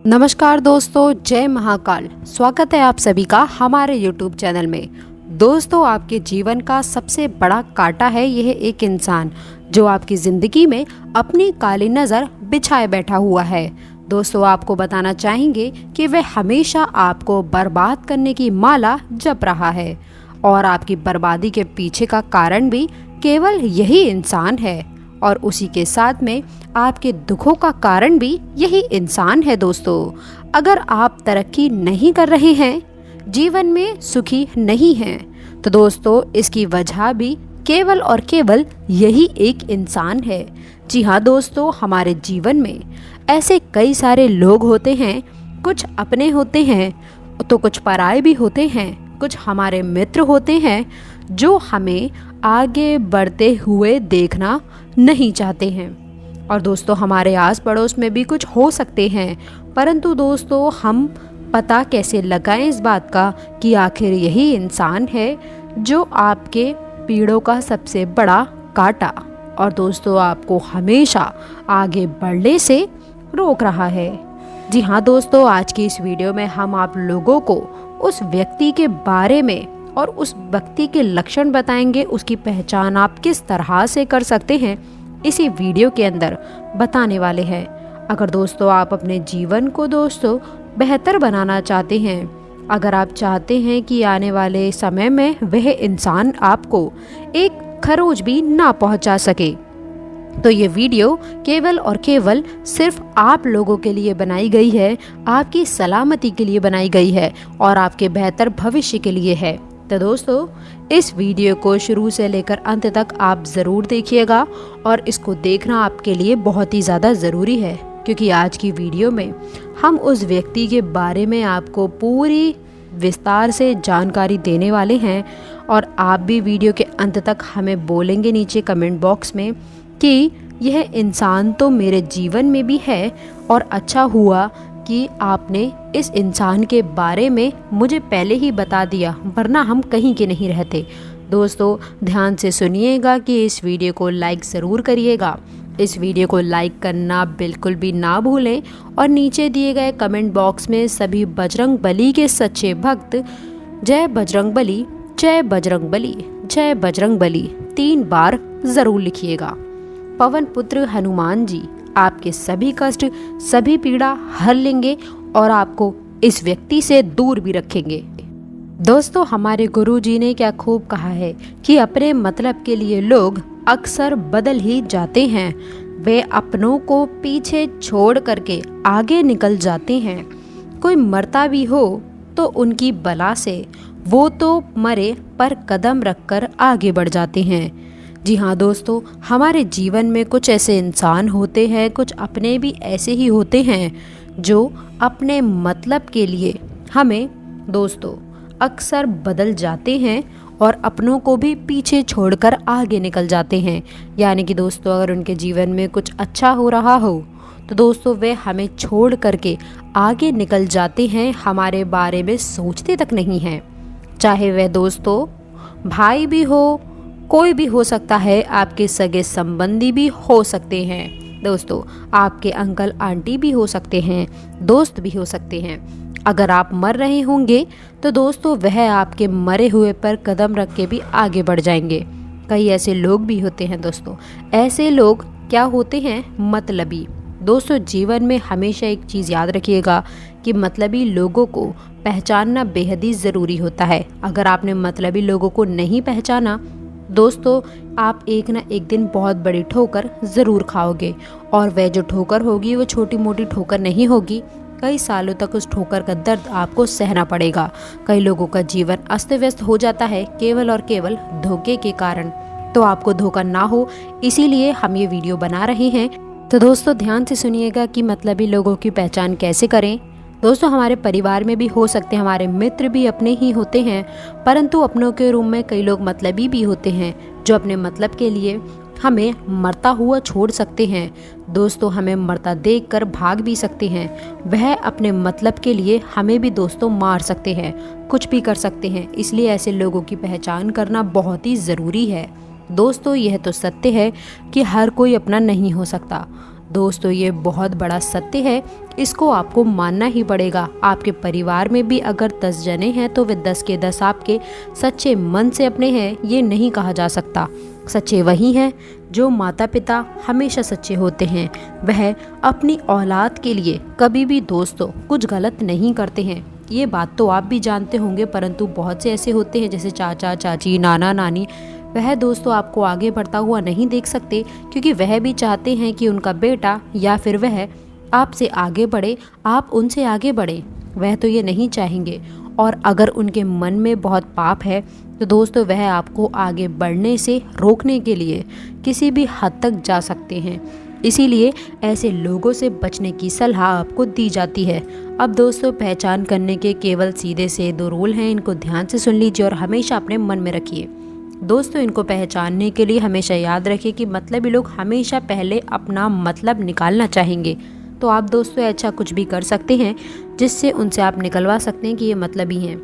नमस्कार दोस्तों, जय महाकाल। स्वागत है आप सभी का हमारे YouTube चैनल में। दोस्तों, आपके जीवन का सबसे बड़ा कांटा है यह एक इंसान जो आपकी ज़िंदगी में अपनी काली नज़र बिछाए बैठा हुआ है। दोस्तों, आपको बताना चाहेंगे कि वह हमेशा आपको बर्बाद करने की माला जप रहा है और आपकी बर्बादी के पीछे का कारण भी केवल यही इंसान है और उसी के साथ में आपके दुखों का कारण भी यही इंसान है। दोस्तों, अगर आप तरक्की नहीं कर रहे हैं, जीवन में सुखी नहीं हैं, तो दोस्तों इसकी वजह भी केवल और केवल यही एक इंसान है। जी हाँ दोस्तों, हमारे जीवन में ऐसे कई सारे लोग होते हैं, कुछ अपने होते हैं तो कुछ पराये भी होते हैं, कुछ हमारे मित्र होते हैं जो हमें आगे बढ़ते हुए देखना नहीं चाहते हैं। और दोस्तों, हमारे आस पड़ोस में भी कुछ हो सकते हैं, परंतु दोस्तों हम पता कैसे लगाएं इस बात का कि आखिर यही इंसान है जो आपके पीड़ों का सबसे बड़ा कांटा और दोस्तों आपको हमेशा आगे बढ़ने से रोक रहा है। जी हाँ दोस्तों, आज की इस वीडियो में हम आप लोगों को उस व्यक्ति के बारे में और उस व्यक्ति के लक्षण बताएंगे, उसकी पहचान आप किस तरह से कर सकते हैं इसी वीडियो के अंदर बताने वाले हैं। अगर दोस्तों आप अपने जीवन को दोस्तों बेहतर बनाना चाहते हैं, अगर आप चाहते हैं कि आने वाले समय में वह इंसान आपको एक खरोच भी ना पहुंचा सके, तो ये वीडियो केवल और केवल सिर्फ आप लोगों के लिए बनाई गई है, आपकी सलामती के लिए बनाई गई है और आपके बेहतर भविष्य के लिए है। तो दोस्तों इस वीडियो को शुरू से लेकर अंत तक आप ज़रूर देखिएगा और इसको देखना आपके लिए बहुत ही ज़्यादा ज़रूरी है, क्योंकि आज की वीडियो में हम उस व्यक्ति के बारे में आपको पूरी विस्तार से जानकारी देने वाले हैं और आप भी वीडियो के अंत तक हमें बोलेंगे नीचे कमेंट बॉक्स में कि यह इंसान तो मेरे जीवन में भी है और अच्छा हुआ कि आपने इस इंसान के बारे में मुझे पहले ही बता दिया, वरना हम कहीं के नहीं रहते। दोस्तों ध्यान से सुनिएगा कि इस वीडियो को लाइक ज़रूर करिएगा, इस वीडियो को लाइक करना बिल्कुल भी ना भूलें और नीचे दिए गए कमेंट बॉक्स में सभी बजरंग बली के सच्चे भक्त जय बजरंग बली, जय बजरंग बली, जय बजरंग बली 3 बार ज़रूर लिखिएगा। पवन पुत्र हनुमान जी आपके सभी कष्ट, सभी पीड़ा हर लेंगे और आपको इस व्यक्ति से दूर भी रखेंगे। दोस्तों, हमारे गुरुजी ने क्या खूब कहा है कि अपने मतलब के लिए लोग अक्सर बदल ही जाते हैं, वे अपनों को पीछे छोड़ करके आगे निकल जाते हैं। कोई मरता भी हो तो उनकी बला से वो तो मरे पर कदम रखकर आगे बढ़ जाते हैं। जी हाँ दोस्तों, हमारे जीवन में कुछ ऐसे इंसान होते हैं, कुछ अपने भी ऐसे ही होते हैं जो अपने मतलब के लिए हमें दोस्तों अक्सर बदल जाते हैं और अपनों को भी पीछे छोड़कर आगे निकल जाते हैं। यानी कि दोस्तों अगर उनके जीवन में कुछ अच्छा हो रहा हो तो दोस्तों वे हमें छोड़ करके आगे निकल जाते हैं, हमारे बारे में सोचते तक नहीं हैं। चाहे वह दोस्तों भाई भी हो, कोई भी हो सकता है, आपके सगे संबंधी भी हो सकते हैं, दोस्तों आपके अंकल आंटी भी हो सकते हैं, दोस्त भी हो सकते हैं। अगर आप मर रहे होंगे तो दोस्तों वह आपके मरे हुए पर कदम रख के भी आगे बढ़ जाएंगे। कई ऐसे लोग भी होते हैं दोस्तों, ऐसे लोग क्या होते हैं, मतलबी। दोस्तों जीवन में हमेशा एक चीज़ याद रखिएगा कि मतलबी लोगों को पहचानना बेहद ही ज़रूरी होता है। अगर आपने मतलबी लोगों को नहीं पहचाना दोस्तों, आप एक ना एक दिन बहुत बड़ी ठोकर ज़रूर खाओगे और वह जो ठोकर होगी वो छोटी मोटी ठोकर नहीं होगी, कई सालों तक उस ठोकर का दर्द आपको सहना पड़ेगा। कई लोगों का जीवन अस्त व्यस्त हो जाता है केवल और केवल धोखे के कारण। तो आपको धोखा ना हो इसीलिए हम ये वीडियो बना रहे हैं। तो दोस्तों ध्यान से सुनिएगा कि मतलबी लोगों की पहचान कैसे करें। दोस्तों हमारे परिवार में भी हो सकते हैं, हमारे मित्र भी अपने ही होते हैं, परंतु अपनों के रूम में कई लोग मतलबी भी होते हैं जो अपने मतलब के लिए हमें मरता हुआ छोड़ सकते हैं। दोस्तों हमें मरता देखकर भाग भी सकते हैं, वह अपने मतलब के लिए हमें भी दोस्तों मार सकते हैं, कुछ भी कर सकते हैं। इसलिए ऐसे लोगों की पहचान करना बहुत ही ज़रूरी है। दोस्तों यह तो सत्य है कि हर कोई अपना नहीं हो सकता। दोस्तों ये बहुत बड़ा सत्य है, इसको आपको मानना ही पड़ेगा। आपके परिवार में भी अगर 10 जने हैं तो वे 10 के 10 आपके सच्चे मन से अपने हैं, ये नहीं कहा जा सकता। सच्चे वही हैं जो माता पिता हमेशा सच्चे होते हैं। वह अपनी औलाद के लिए कभी भी दोस्तों कुछ गलत नहीं करते हैं। ये बात तो आप भी जानते होंगे, परंतु बहुत से ऐसे होते हैं जैसे चाचा चाची नाना नानी, वह दोस्तों आपको आगे बढ़ता हुआ नहीं देख सकते, क्योंकि वह भी चाहते हैं कि उनका बेटा या फिर वह आपसे आगे बढ़े, आप उनसे आगे बढ़े। वह तो ये नहीं चाहेंगे, और अगर उनके मन में बहुत पाप है तो दोस्तों वह आपको आगे बढ़ने से रोकने के लिए किसी भी हद तक जा सकते हैं। इसीलिए ऐसे लोगों से बचने की सलाह आपको दी जाती है। अब दोस्तों पहचान करने के केवल सीधे से 2 रूल हैं, इनको ध्यान से सुन लीजिए और हमेशा अपने मन में रखिए। दोस्तों इनको पहचानने के लिए हमेशा याद रखिए कि मतलबी लोग हमेशा पहले अपना मतलब निकालना चाहेंगे। तो आप दोस्तों ऐसा कुछ भी कर सकते हैं जिससे उनसे आप निकलवा सकते हैं कि ये मतलबी हैं।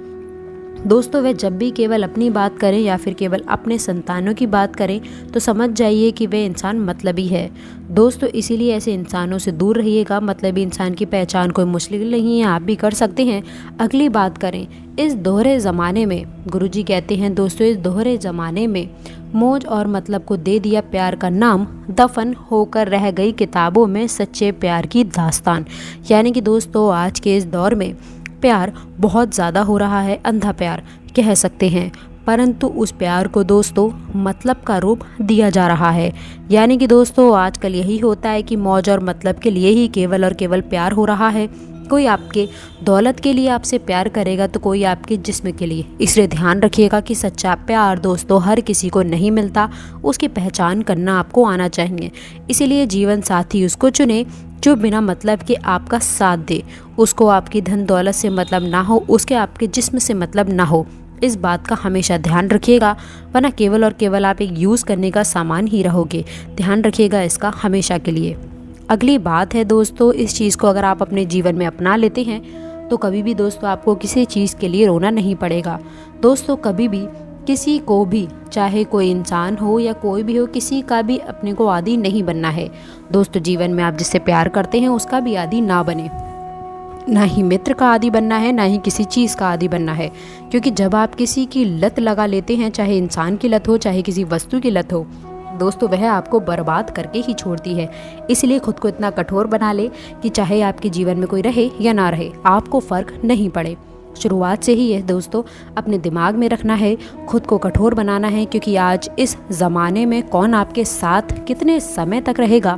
दोस्तों वे जब भी केवल अपनी बात करें या फिर केवल अपने संतानों की बात करें तो समझ जाइए कि वे इंसान मतलबी है। दोस्तों इसीलिए ऐसे इंसानों से दूर रहिएगा। मतलबी इंसान की पहचान कोई मुश्किल नहीं है, आप भी कर सकते हैं। अगली बात करें, इस दोहरे ज़माने में गुरुजी कहते हैं दोस्तों, इस दोहरे ज़माने में मौज और मतलब को दे दिया प्यार का नाम, दफन होकर रह गई किताबों में सच्चे प्यार की दास्तान। यानी कि दोस्तों आज के इस दौर में प्यार बहुत ज़्यादा हो रहा है, अंधा प्यार कह सकते हैं, परंतु उस प्यार को दोस्तों मतलब का रूप दिया जा रहा है। यानी कि दोस्तों आजकल यही होता है कि मौज और मतलब के लिए ही केवल और केवल प्यार हो रहा है। कोई आपके दौलत के लिए आपसे प्यार करेगा तो कोई आपके जिस्म के लिए। इसलिए ध्यान रखिएगा कि सच्चा प्यार दोस्तों हर किसी को नहीं मिलता, उसकी पहचान करना आपको आना चाहिए। इसीलिए जीवन साथी उसको चुने जो बिना मतलब के आपका साथ दे, उसको आपकी धन दौलत से मतलब ना हो, उसके आपके जिस्म से मतलब ना हो। इस बात का हमेशा ध्यान रखिएगा, वरना केवल और केवल आप एक यूज़ करने का सामान ही रहोगे। ध्यान रखिएगा इसका हमेशा के लिए। अगली बात है दोस्तों, इस चीज़ को अगर आप अपने जीवन में अपना लेते हैं तो कभी भी दोस्तों आपको किसी चीज़ के लिए रोना नहीं पड़ेगा। दोस्तों कभी भी किसी को भी, चाहे कोई इंसान हो या कोई भी हो, किसी का भी अपने को आदी नहीं बनना है। दोस्तों जीवन में आप जिससे प्यार करते हैं उसका भी आदी ना बने, ना ही मित्र का आदी बनना है, ना ही किसी चीज़ का आदी बनना है। क्योंकि जब आप किसी की लत लगा लेते हैं, चाहे इंसान की लत हो चाहे किसी वस्तु की लत हो, दोस्तों वह आपको बर्बाद करके ही छोड़ती है। इसलिए खुद को इतना कठोर बना ले कि चाहे आपके जीवन में कोई रहे या ना रहे, आपको फ़र्क नहीं पड़े। शुरुआत से ही यह दोस्तों अपने दिमाग में रखना है, खुद को कठोर बनाना है, क्योंकि आज इस ज़माने में कौन आपके साथ कितने समय तक रहेगा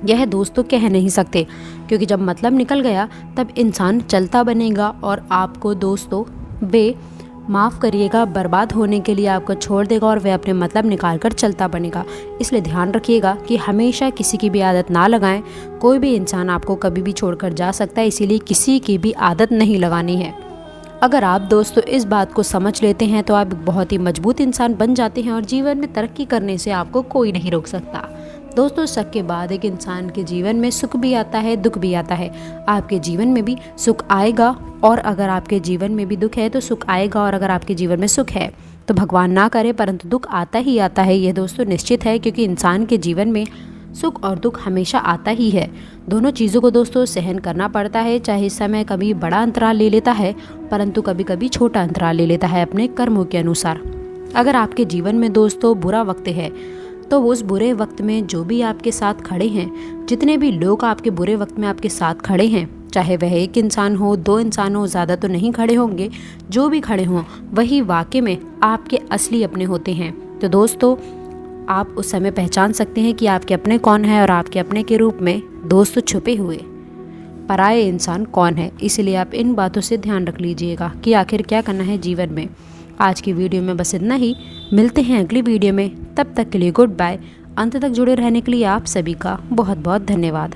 यह दोस्तों कह नहीं सकते। क्योंकि जब मतलब निकल गया तब इंसान चलता बनेगा और आपको दोस्तों माफ़ करिएगा बर्बाद होने के लिए आपको छोड़ देगा और वह अपने मतलब निकाल कर चलता बनेगा। इसलिए ध्यान रखिएगा कि हमेशा किसी की भी आदत ना लगाएं। कोई भी इंसान आपको कभी भी छोड़कर जा सकता है, इसीलिए किसी की भी आदत नहीं लगानी है। अगर आप दोस्तों इस बात को समझ लेते हैं तो आप बहुत ही मजबूत इंसान बन जाते हैं और जीवन में तरक्की करने से आपको कोई नहीं रोक सकता। दोस्तों शक के बाद एक इंसान के जीवन में सुख भी आता है, दुख भी आता है। आपके जीवन में भी सुख आएगा और अगर आपके जीवन में भी दुख है तो सुख आएगा, और अगर आपके जीवन में सुख है तो भगवान ना करे परंतु दुख आता ही आता है। यह दोस्तों निश्चित है, क्योंकि इंसान के जीवन में सुख और दुख हमेशा आता ही है। दोनों चीज़ों को दोस्तों सहन करना पड़ता है। चाहे इस समय कभी बड़ा अंतराल ले लेता है परंतु कभी कभी छोटा अंतराल ले लेता है अपने कर्मों के अनुसार। अगर आपके जीवन में दोस्तों बुरा वक्त है तो उस बुरे वक्त में जो भी आपके साथ खड़े हैं, जितने भी लोग आपके बुरे वक्त में आपके साथ खड़े हैं, चाहे वह एक इंसान हो, 2 इंसान हो, ज़्यादा तो नहीं खड़े होंगे, जो भी खड़े हों वही वाकई में आपके असली अपने होते हैं। तो दोस्तों आप उस समय पहचान सकते हैं कि आपके अपने कौन है और आपके अपने के रूप में दोस्तों छुपे हुए पराये इंसान कौन है। इसलिए आप इन बातों से ध्यान रख लीजिएगा कि आखिर क्या करना है जीवन में। आज की वीडियो में बस इतना ही, मिलते हैं अगली वीडियो में, तब तक के लिए गुड बाय। अंत तक जुड़े रहने के लिए आप सभी का बहुत बहुत धन्यवाद।